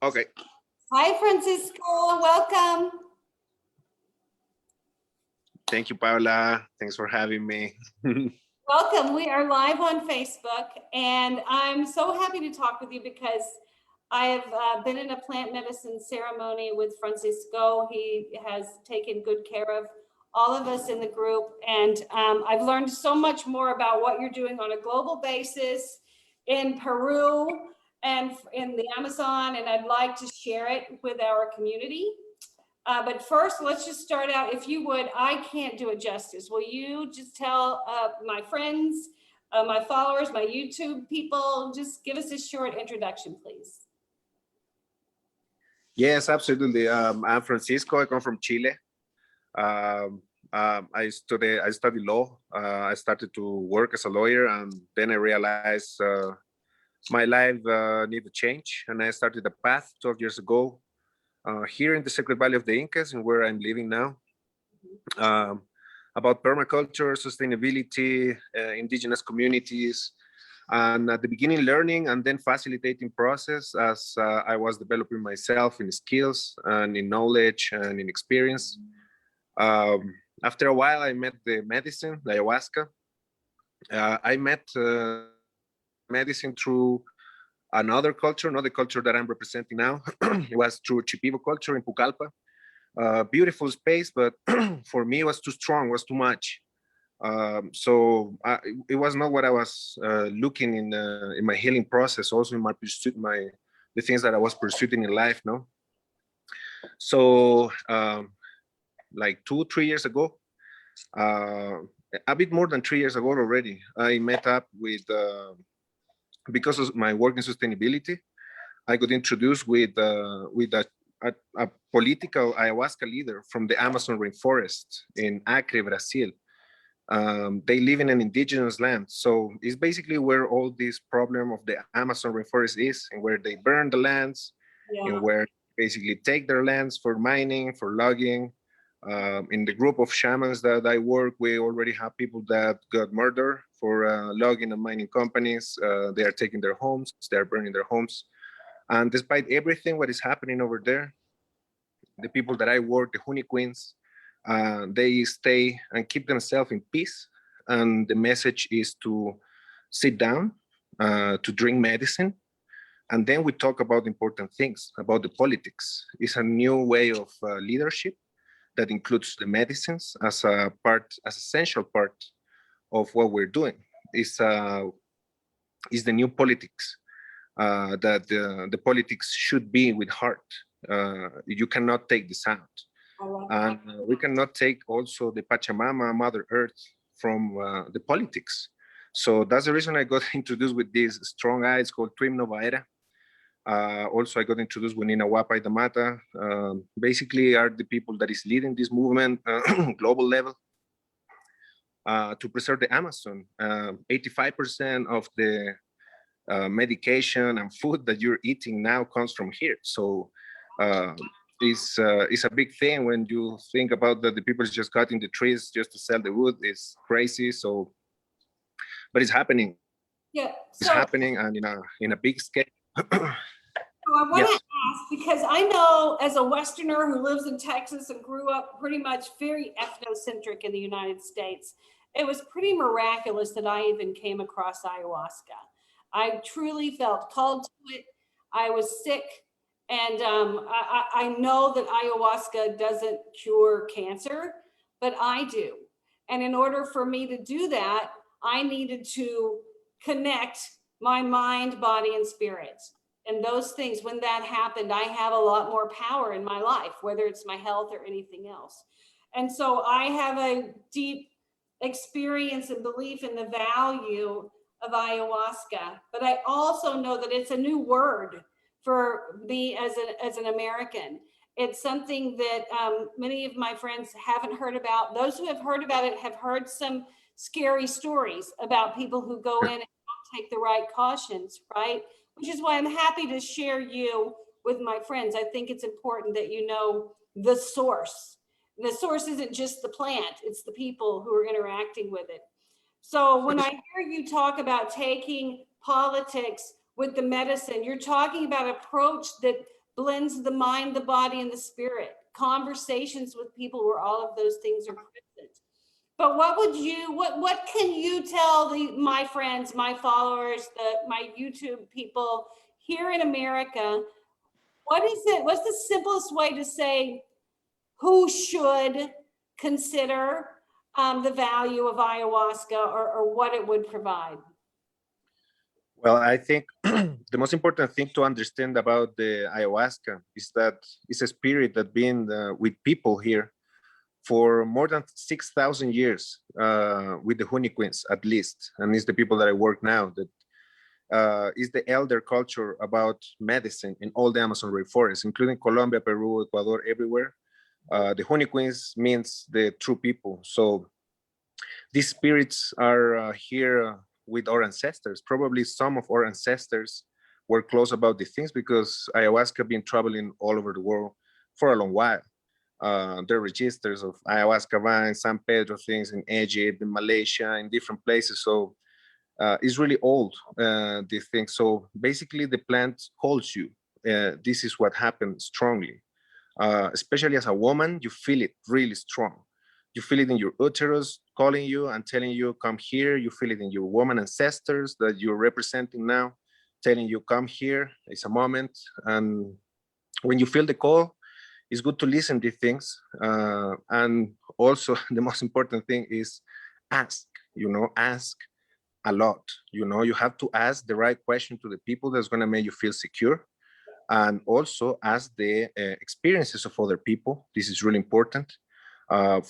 Okay. Hi, Francisco. Welcome. Thank you, Paula. Thanks for having me. Welcome. We are live on Facebook, and I'm so happy to talk with you because I have been in a plant medicine ceremony with Francisco. He has taken good care of all of us in the group, and I've learned so much more about what you're doing on a global basis in Peru and in the Amazon, and I'd like to share it with our community. But first, let's just start out. If you would, I can't do it justice. Will you just tell my friends, my followers, my YouTube people, just give us a short introduction, please. Yes, absolutely. I'm Francisco. I come from Chile. I studied law. I started to work as a lawyer, and then I realized my life needed change, and I started a path 12 years ago here in the Sacred Valley of the Incas, and where I'm living now. About permaculture, sustainability, indigenous communities, and at the beginning learning and then facilitating process as I was developing myself in skills and in knowledge and in experience. After a while, I met the medicine, the ayahuasca. I met medicine through another culture that I'm representing now. It was through Shipibo culture in Pucallpa. Beautiful space, but for me, it was too strong, was too much. It was not what I was looking in my healing process, also in my pursuit, the things that I was pursuing in life, no? So like 2-3 years ago, a bit more than 3 years ago already, I met up with, because of my work in sustainability, I got introduced with a political ayahuasca leader from the Amazon rainforest in Acre, Brazil. They live in an indigenous land. So it's basically where all this problem of the Amazon rainforest is, and where they burn the lands, and where basically take their lands for mining, for logging. In the group of shamans that I work, we already have people that got murdered for logging and mining companies. They are taking their homes, they're burning their homes. And despite everything what is happening over there, the people that I work, the Huni Queens, they stay and keep themselves in peace. And the message is to sit down, to drink medicine, and then we talk about important things, about the politics. It's a new way of leadership that includes the medicines as a part, as essential part of what we're doing. Is the new politics that the politics should be with heart. You cannot take this out. And we cannot take also the Pachamama, Mother Earth, from the politics. So that's the reason I got introduced with this strong eyes called Twim Nova Era. Also, I got introduced with Nina Wapai Damata. Basically, are the people that is leading this movement global level to preserve the Amazon. 85% of the medication and food that you're eating now comes from here. So it's a big thing when you think about that the people is just cutting the trees just to sell the wood. It's crazy. So, but it's happening. Yeah, it's happening, and in a big scale. So I want to ask, because I know as a Westerner who lives in Texas and grew up pretty much very ethnocentric in the United States, it was pretty miraculous that I even came across ayahuasca. I truly felt called to it. I was sick, and I know that ayahuasca doesn't cure cancer, but I do. And in order for me to do that, I needed to connect my mind, body, and spirit. And those things, when that happened, I have a lot more power in my life, whether it's my health or anything else. And so I have a deep experience and belief in the value of ayahuasca, but I also know that it's a new word for me as an American. It's something that many of my friends haven't heard about. Those who have heard about it have heard some scary stories about people who go in and don't take the right cautions, right? Which is why I'm happy to share you with my friends. I think it's important that you know the source. The source isn't just the plant, it's the people who are interacting with it. So when I hear you talk about taking politics with the medicine, you're talking about approach that blends the mind, the body, and the spirit. Conversations with people where all of those things are present. But what can you tell my friends, my followers, my YouTube people here in America? What's the simplest way to say who should consider the value of ayahuasca, or what it would provide? Well, I think the most important thing to understand about the ayahuasca is that it's a spirit that been with people here for more than 6,000 years, with the Queens at least, and it's the people that I work now that is the elder culture about medicine in all the Amazon rainforest, including Colombia, Peru, Ecuador, everywhere. The Queens means the true people. So these spirits are here with our ancestors. Probably some of our ancestors were close about these things because ayahuasca been traveling all over the world for a long while. There are registers of ayahuasca vines, San Pedro things in Egypt, in Malaysia, in different places. So it's really old, this thing. So basically the plant holds you. This is what happens strongly. Especially as a woman, you feel it really strong. You feel it in your uterus calling you and telling you, come here. You feel it in your woman ancestors that you're representing now, telling you, come here. It's a moment. And when you feel the call, it's good to listen to things. And also the most important thing is ask, ask a lot. You have to ask the right question to the people that's going to make you feel secure, and also ask the experiences of other people. This is really important.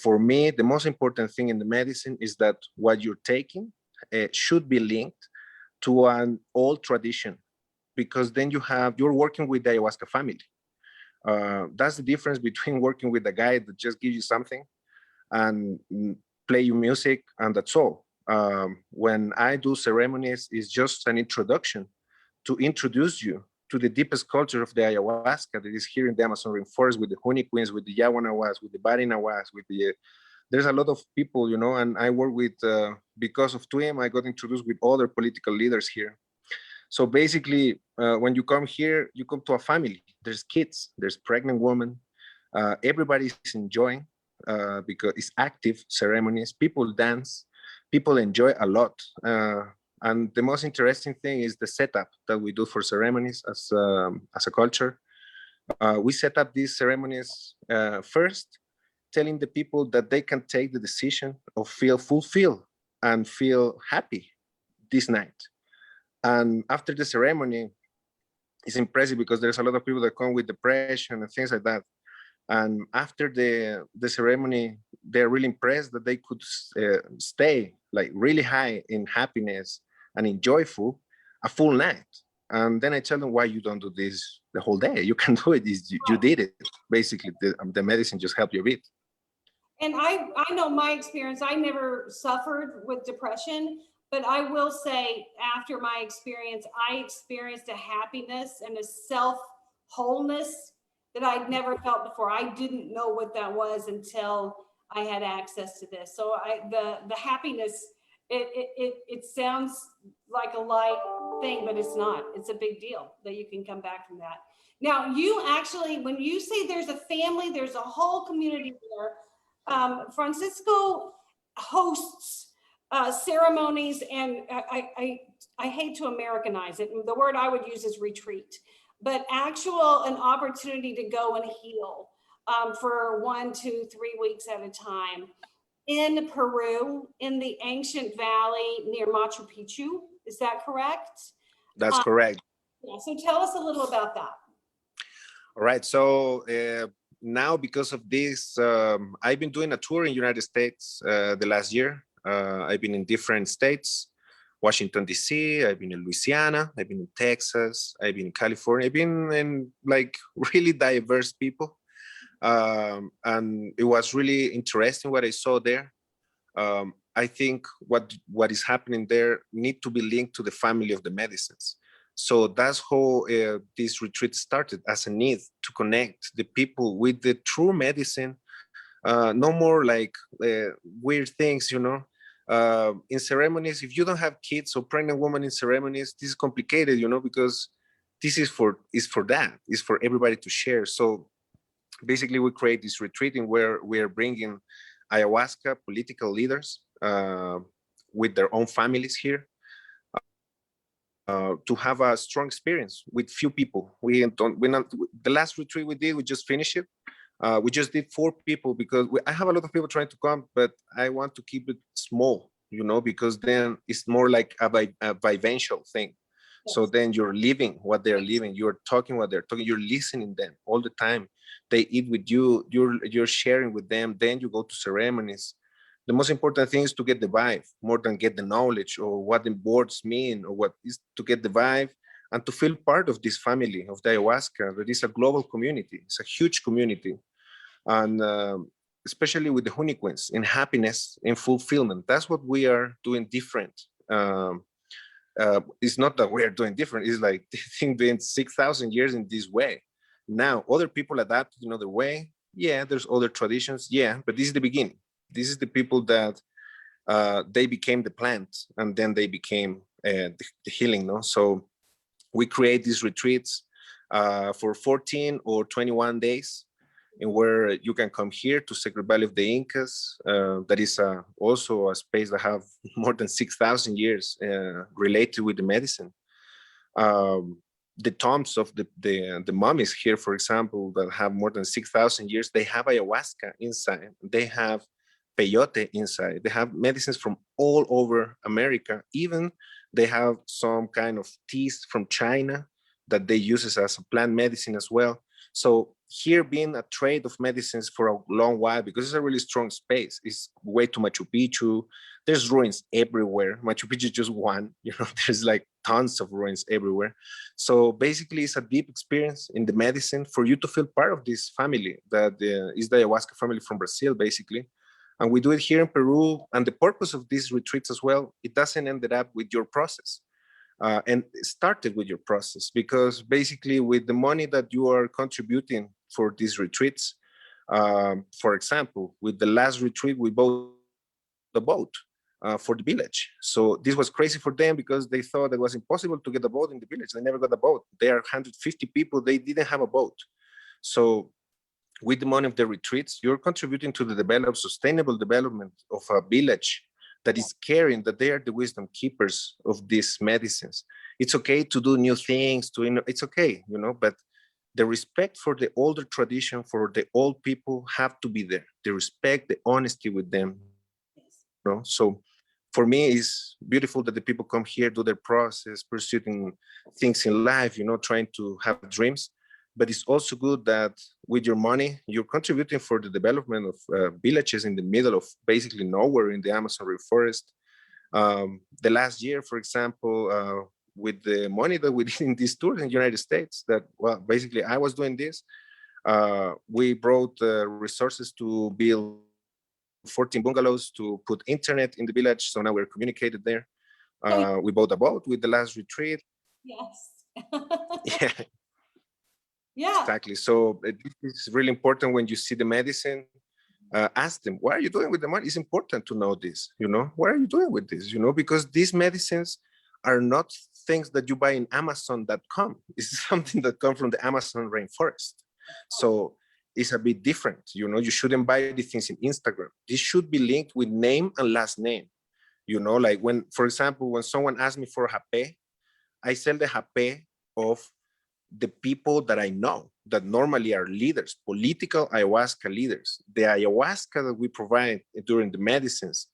For me, the most important thing in the medicine is that what you're taking should be linked to an old tradition, because then you're working with the ayahuasca family. That's the difference between working with a guy that just gives you something and play you music and that's all. When I do ceremonies, it's just an introduction to introduce you to the deepest culture of the ayahuasca that is here in the Amazon rainforest, with the Queens, with the Yaguanawas, with the Barinawas, there's a lot of people, and I work with, because of TWIM, I got introduced with other political leaders here. So basically, when you come here, you come to a family. There's kids, there's pregnant women, everybody's enjoying, because it's active ceremonies, people dance, people enjoy a lot. And the most interesting thing is the setup that we do for ceremonies as a culture. We set up these ceremonies first, telling the people that they can take the decision of feel fulfilled and feel happy this night. And after the ceremony, it's impressive because there's a lot of people that come with depression and things like that. And after the ceremony, they're really impressed that they could stay like really high in happiness and enjoyful a full night. And then I tell them, why you don't do this the whole day? You can do it. You did it. Basically, the medicine just helped you a bit. And I know my experience, I never suffered with depression, but I will say after my experience, I experienced a happiness and a self-wholeness that I'd never felt before. I didn't know what that was until I had access to this. So the happiness, it sounds like a light thing, but it's not. It's a big deal that you can come back from that. Now, you actually, when you say there's a family, there's a whole community there. Francisco hosts ceremonies, and I hate to Americanize it. The word I would use is retreat, but an opportunity to go and heal for 1, 2, 3 weeks at a time in Peru, in the ancient valley near Machu Picchu. Is that correct? That's correct. Yeah, so tell us a little about that. All right. So now, because of this, I've been doing a tour in the United States the last year. I've been in different states, Washington, D.C., I've been in Louisiana, I've been in Texas, I've been in California, I've been in like really diverse people. And it was really interesting what I saw there. I think what is happening there need to be linked to the family of the medicines. So that's how this retreat started, as a need to connect the people with the true medicine. No more like weird things, in ceremonies. If you don't have kids or pregnant women in ceremonies, this is complicated, because this is for that, is for everybody to share. So basically we create this retreat in where we are bringing ayahuasca political leaders with their own families here to have a strong experience with few people. The last retreat we did, we just finished it. We just did 4 people because I have a lot of people trying to come, but I want to keep it small, you know, because then it's more like a vivencial thing. So then you're living what they're living, you're talking what they're talking, you're listening them all the time. They eat with you, you're sharing with them, then you go to ceremonies. The most important thing is to get the vibe more than get the knowledge or what the words mean, or what is to get the vibe and to feel part of this family of the ayahuasca. That is a global community, it's a huge community. And especially with the Huniquins, in happiness, in fulfillment. That's what we are doing different. It's not that we are doing different, it's like they think doing 6,000 years in this way. Now, other people adapted another way. Yeah, there's other traditions. Yeah, but this is the beginning. This is the people that they became the plant, and then they became the healing. No, so we create these retreats for 14 or 21 days, in where you can come here to Sacred Valley of the Incas. That is also a space that have more than 6,000 years related with the medicine. The tombs of the mummies here, for example, that have more than 6,000 years, they have ayahuasca inside. They have peyote inside. They have medicines from all over America. Even they have some kind of teas from China that they use as a plant medicine as well. So here being a trade of medicines for a long while, because it's a really strong space. It's way to Machu Picchu. There's ruins everywhere. Machu Picchu is just one, you know, there's like tons of ruins everywhere. So basically it's a deep experience in the medicine for you to feel part of this family that is the ayahuasca family from Brazil, basically. And we do it here in Peru. And the purpose of these retreats as well, it doesn't end up with your process. And started with your process, because basically with the money that you are contributing for these retreats, for example, with the last retreat, we bought a boat for the village. So this was crazy for them because they thought it was impossible to get a boat in the village. They never got a boat. There are 150 people, they didn't have a boat. So with the money of the retreats, you're contributing to the sustainable development of a village that is caring, that they are the wisdom keepers of these medicines. It's okay to do new things, it's okay, you know, but the respect for the older tradition, for the old people have to be there. The respect, the honesty with them, you know? So for me, it's beautiful that the people come here, do their process, pursuing things in life, you know, trying to have dreams. But it's also good that with your money, you're contributing for the development of villages in the middle of basically nowhere in the Amazon rainforest. The last year, for example, with the money that we did in this tour in the United States, that, well, basically I was doing this, we brought resources to build 14 bungalows, to put internet in the village. So now we're communicated there. We bought a boat with the last retreat. Yes. Yeah. Yeah. Exactly. So this is really important when you see the medicine. Ask them, what are you doing with the money? It's important to know this, you know, what are you doing with this, you know, because these medicines are not things that you buy in Amazon.com. It's something that comes from the Amazon rainforest. So it's a bit different, you know, you shouldn't buy these things in Instagram. This should be linked with name and last name, you know, like when, for example, when someone asks me for hape, I sell the hape of the people that I know that normally are leaders, political ayahuasca leaders. The ayahuasca that we provide during the medicines,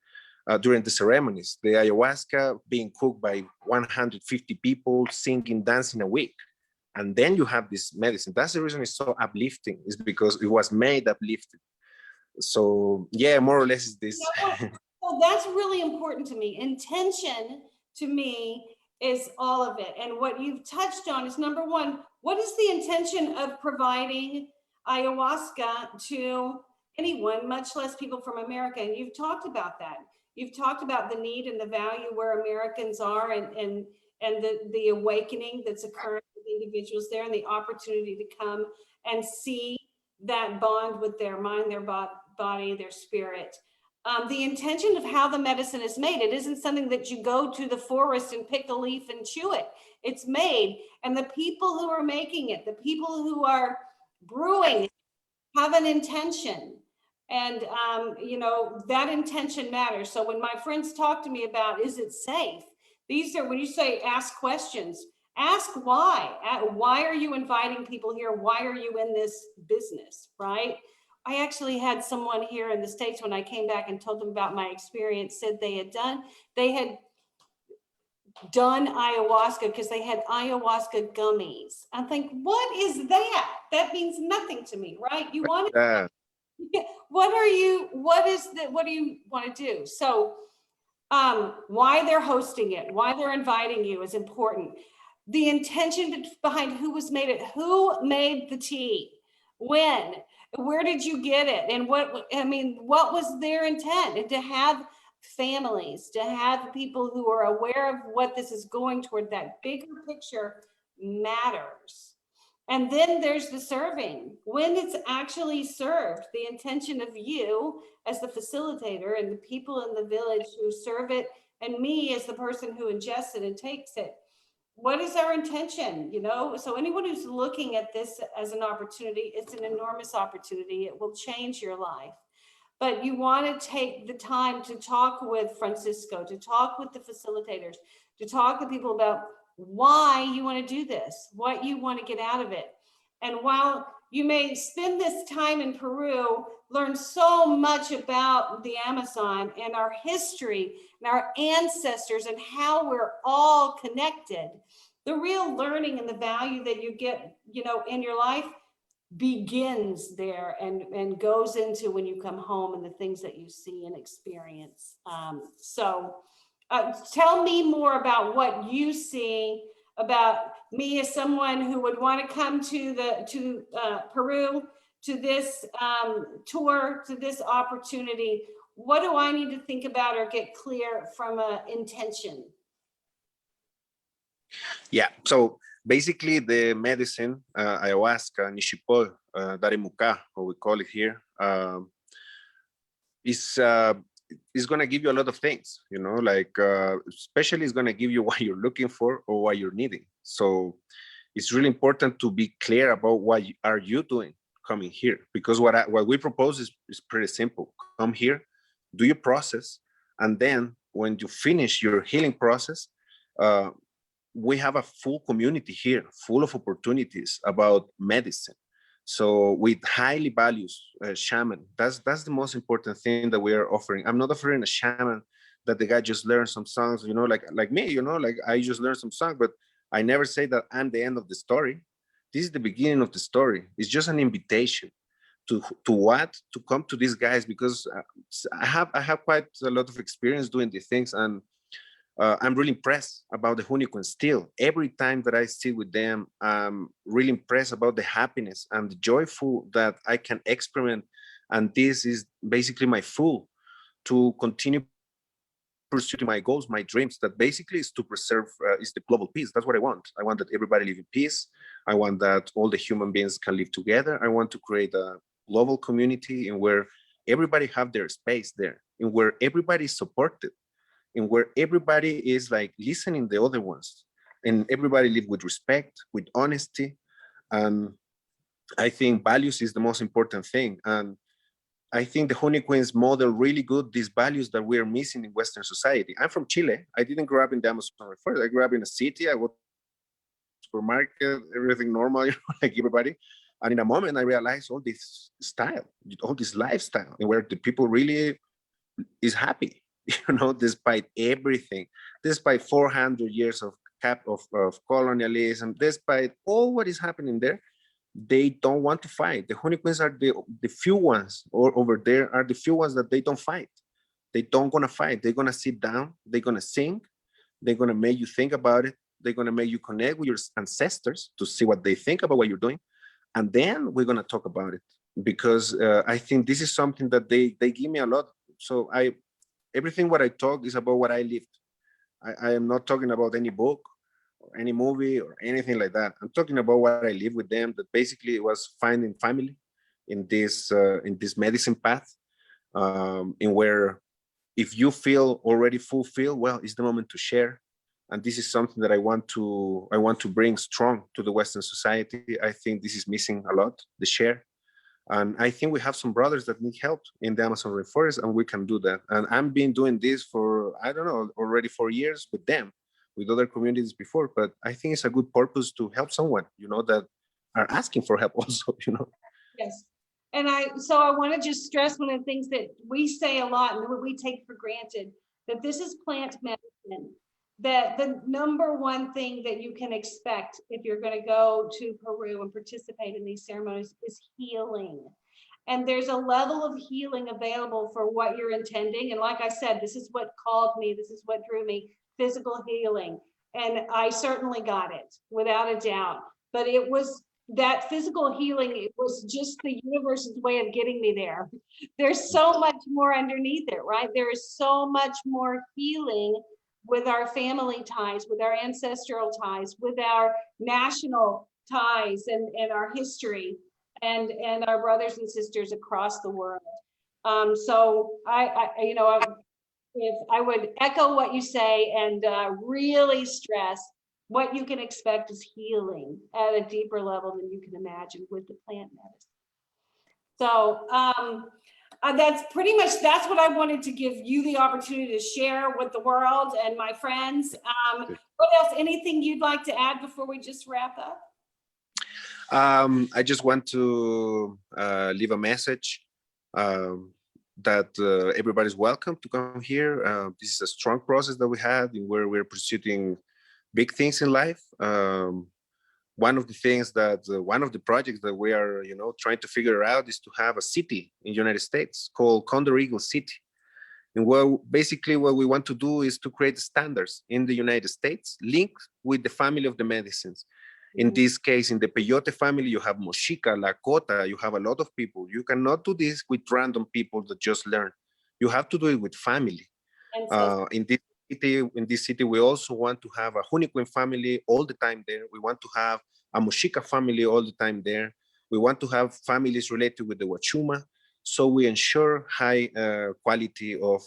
during the ceremonies, the ayahuasca being cooked by 150 people, singing, dancing a week. And then you have this medicine. That's the reason it's so uplifting, is because it was made uplifting. So yeah, more or less is this. So that's really important to me. Intention to me is all of it. And what you've touched on is, number one, what is the intention of providing ayahuasca to anyone, much less people from America? And you've talked about that. You've talked about the need and the value where Americans are, and the awakening that's occurring with individuals there, and the opportunity to come and see that bond with their mind, their body, their spirit. the intention of how the medicine is made. It isn't something that you go to the forest and pick a leaf and chew it. It's made, and the people who are making it, the people who are brewing, have an intention. And, you know, that intention matters. So when my friends talk to me about, is it safe? These are, when you say ask questions, ask why. Why are you inviting people here? Why are you in this business, right? I actually had someone here in the States when I came back and told them about my experience, said they had done ayahuasca because they had ayahuasca gummies. I think, what is that? That means nothing to me, right? You want to, what do you want to do? So why they're hosting it, why they're inviting you is important. The intention behind who who made the tea, when, where did you get it? And what was their intent? And to have families, to have people who are aware of what this is going toward, that bigger picture matters. And then there's the serving. When it's actually served, the intention of you as the facilitator and the people in the village who serve it, and me as the person who ingests it and takes it. What is our intention? You know, so anyone who's looking at this as an opportunity, it's an enormous opportunity. It will change your life. But you want to take the time to talk with Francisco, to talk with the facilitators, to talk to people about why you want to do this, what you want to get out of it. And while you may spend this time in Peru, learn so much about the Amazon and our history and our ancestors and how we're all connected, the real learning and the value that you get, you know, in your life begins there and goes into when you come home and the things that you see and experience. Tell me more about what you see about me as someone who would want to come to Peru, to this tour, to this opportunity. What do I need to think about or get clear from an intention? Yeah, so basically the medicine, ayahuasca, nishipol, darimuka, what we call it here, is going to give you a lot of things, you know, like especially it's going to give you what you're looking for or what you're needing. So it's really important to be clear about what are you doing coming here, because what we propose is pretty simple. Come here, do your process, and then when you finish your healing process, we have a full community here, full of opportunities about medicine. So with highly values shaman, that's the most important thing that we are offering. I'm not offering a shaman that the guy just learned some songs, you know, like me, you know, like I just learned some song, but I never say that I'm the end of the story. This is the beginning of the story. It's just an invitation to come to these guys, because I have quite a lot of experience doing these things, and I'm really impressed about the Huniquins still. Every time that I sit with them, I'm really impressed about the happiness and the joyful that I can experiment. And this is basically my fuel to continue pursuing my goals, my dreams, that basically is to preserve, is the global peace. That's what I want. I want that everybody live in peace. I want that all the human beings can live together. I want to create a global community in where everybody have their space there, in where everybody is supported, and where everybody is like listening the other ones, and everybody live with respect, with honesty. And I think values is the most important thing. And I think the Huniquins model really good these values that we are missing in Western society. I'm from Chile. I didn't grow up in the Amazon first. I grew up in a city. I go to the supermarket, everything normal, you know, like everybody. And in a moment, I realized all this style, all this lifestyle, and where the people really is happy. You know, despite everything, despite 400 years of colonialism, despite all what is happening there, they don't want to fight. The Huniquins are the few ones, or over there are the few ones that they don't fight. They don't gonna fight. They're gonna sit down. They're gonna sing. They're gonna make you think about it. They're gonna make you connect with your ancestors to see what they think about what you're doing, and then we're gonna talk about it. Because I think this is something that they give me a lot. So everything what I talk is about what I lived. I am not talking about any book or any movie or anything like that. I'm talking about what I live with them, that basically was finding family in this medicine path. in where if you feel already fulfilled, well, it's the moment to share. And this is something that I want to bring strong to the Western society. I think this is missing a lot, the share. And I think we have some brothers that need help in the Amazon rainforest, and we can do that. And I've been doing this for, I don't know, already 4 years with them, with other communities before. But I think it's a good purpose to help someone, that are asking for help also. Yes. And I want to just stress one of the things that we say a lot and what we take for granted, that this is plant medicine, that the number one thing that you can expect if you're going to go to Peru and participate in these ceremonies is healing. And there's a level of healing available for what you're intending. And like I said, this is what called me. This is what drew me, physical healing. And I certainly got it without a doubt. But it was that physical healing, it was just the universe's way of getting me there. There's so much more underneath it, right? There is so much more healing with our family ties, with our ancestral ties, with our national ties and our history and our brothers and sisters across the world. So if I would echo what you say and really stress what you can expect is healing at a deeper level than you can imagine with the plant medicine. So that's what I wanted to give you the opportunity to share with the world and my friends. What else, anything you'd like to add before we just wrap up? I just want to leave a message that everybody's welcome to come here. This is a strong process that we had in where we're pursuing big things in life. One of the things that one of the projects that we are trying to figure out is to have a city in the United States called Condor Eagle City. And basically what we want to do is to create standards in the United States linked with the family of the medicines. In this case, in the peyote family, you have Mochica, Lakota, you have a lot of people. You cannot do this with random people that just learn. You have to do it with family. In this city, we also want to have a Huniquin family all the time there. We want to have a Mochica family all the time there. We want to have families related with the Wachuma. So we ensure high quality of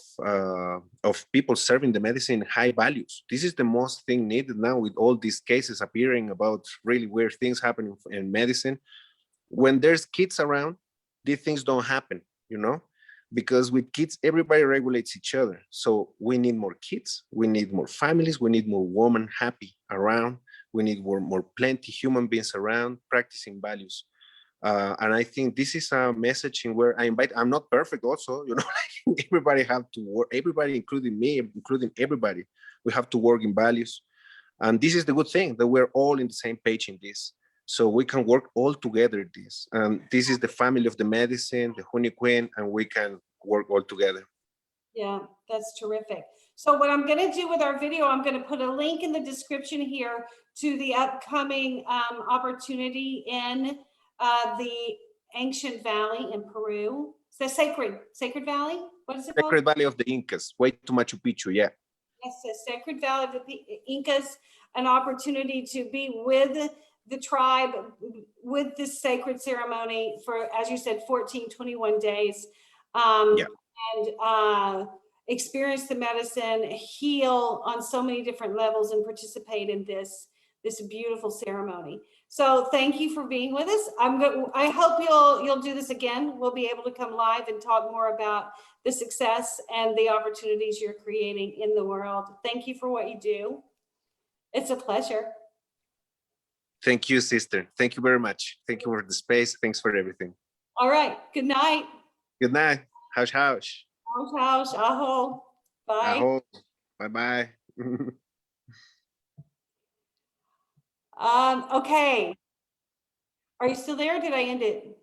people serving the medicine, high values. This is the most thing needed now with all these cases appearing about really weird things happening in medicine. When there's kids around, these things don't happen, because with kids, everybody regulates each other. So we need more kids, we need more families, we need more women happy around, we need more plenty human beings around practicing values. And I think this is a message in where I'm not perfect also, everybody have to work, everybody, including me, including everybody, we have to work in values. And this is the good thing, that we're all in the same page in this. So we can work all together this. And this is the family of the medicine, the Huniquin, and we can work all together. Yeah, that's terrific. So what I'm going to do with our video, I'm going to put a link in the description here to the upcoming opportunity in the Ancient Valley in Peru. It's the Sacred Valley? What is it called? Sacred Valley of the Incas, way to Machu Picchu, yeah. Yes, the Sacred Valley of the Incas, an opportunity to be with the tribe, with this sacred ceremony for, as you said, 14-21 days. And experience the medicine, heal on so many different levels, and participate in this beautiful ceremony. So thank you for being with us. I hope you'll do this again. We'll be able to come live and talk more about the success and the opportunities you're creating in the world. Thank you for what you do. It's a pleasure. Thank you, sister. Thank you very much. Thank you for the space. Thanks for everything. All right. Good night. Good night. How's house? How's aho. Bye. Aho. Bye-bye. Okay. Are you still there? Or did I end it?